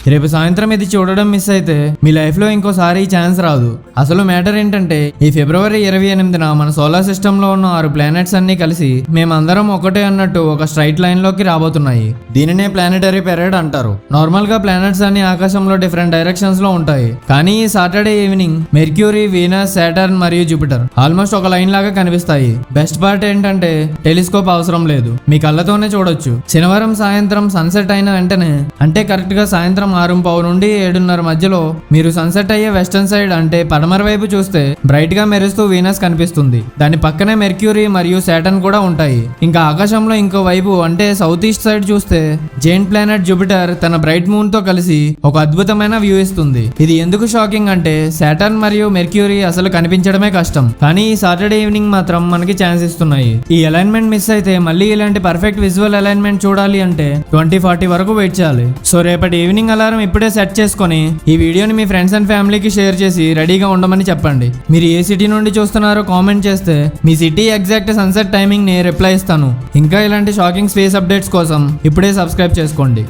రేపు సాయంత్రం ఇది చూడడం మిస్ అయితే మీ లైఫ్లో ఇంకోసారి ఈ ఛాన్స్ రాదు. అసలు మ్యాటర్ ఏంటంటే ఈ ఫిబ్రవరి 28న మన సోలార్ సిస్టంలో ఉన్న 6 ప్లానెట్స్ అన్ని కలిసి మేమందరం ఒకటే అన్నట్టు ఒక స్ట్రైట్ లైన్ లోకి రాబోతున్నాయి. దీనినే ప్లానెటరీ పెరేడ్ అంటారు. నార్మల్ గా ప్లానెట్స్ అన్ని ఆకాశంలో డిఫరెంట్ డైరెక్షన్స్ లో ఉంటాయి. కానీ ఈ Saturday evening mercury, Venus, Saturn మరియు జూపిటర్ ఆల్మోస్ట్ ఒక లైన్ లాగా కనిపిస్తాయి. బెస్ట్ పార్ట్ ఏంటంటే టెలిస్కోప్ అవసరం లేదు, మీ కళ్ళతోనే చూడొచ్చు. శనివారం సాయంత్రం సన్సెట్ అయిన వెంటనే, అంటే కరెక్ట్ గా సాయంత్రం 6:15 నుండి 7:30 మధ్యలో మీరు సన్సెట్ అయ్యే వెస్టర్న్ సైడ్ అంటే పడమర వైపు చూస్తే బ్రైట్ గా మెరుస్తూ వీనస్ కనిపిస్తుంది. దాని పక్కనే మెర్క్యూరీ మరియు సాటర్న్ కూడా ఉంటాయి. ఇంకా ఆకాశంలో ఇంకో వైపు అంటే సౌత్ ఈస్ట్ సైడ్ చూస్తే జైంట్ ప్లానెట్ జూపిటర్ తన బ్రైట్ మూన్ తో కలిసి ఒక అద్భుతమైన వ్యూ ఇస్తుంది. ఇది ఎందుకు షాకింగ్ అంటే సాటర్న్ మరియు మెర్క్యూరీ అసలు కనిపించడమే కష్టం, కానీ ఈ సాటర్డే ఈవినింగ్ మాత్రం మనకి ఛాన్స్ ఇస్తున్నాయి. ఈ అలైన్మెంట్ మిస్ అయితే మళ్ళీ ఇలాంటి పర్ఫెక్ట్ విజువల్ అలైన్మెంట్ చూడాలి అంటే 2040 వరకు వెయిట్ చేయాలి. సో రేపటి ఈవినింగ్ అలారం ఇప్పుడే సెట్ చేసుకొని ఈ వీడియోని మీ ఫ్రెండ్స్ అండ్ ఫ్యామిలీకి షేర్ చేసి రెడీగా ఉండమని చెప్పండి. మీరు ఏ సిటీ నుండి చూస్తున్నారో కామెంట్ చేస్తే మీ సిటీ ఎగ్జాక్ట్ సన్సెట్ టైమింగ్ ని రిప్లై ఇస్తాను. ఇంకా ఇలాంటి షాకింగ్ స్పేస్ అప్డేట్స్ కోసం ఇప్పుడే సబ్స్క్రైబ్ చేసుకోండి.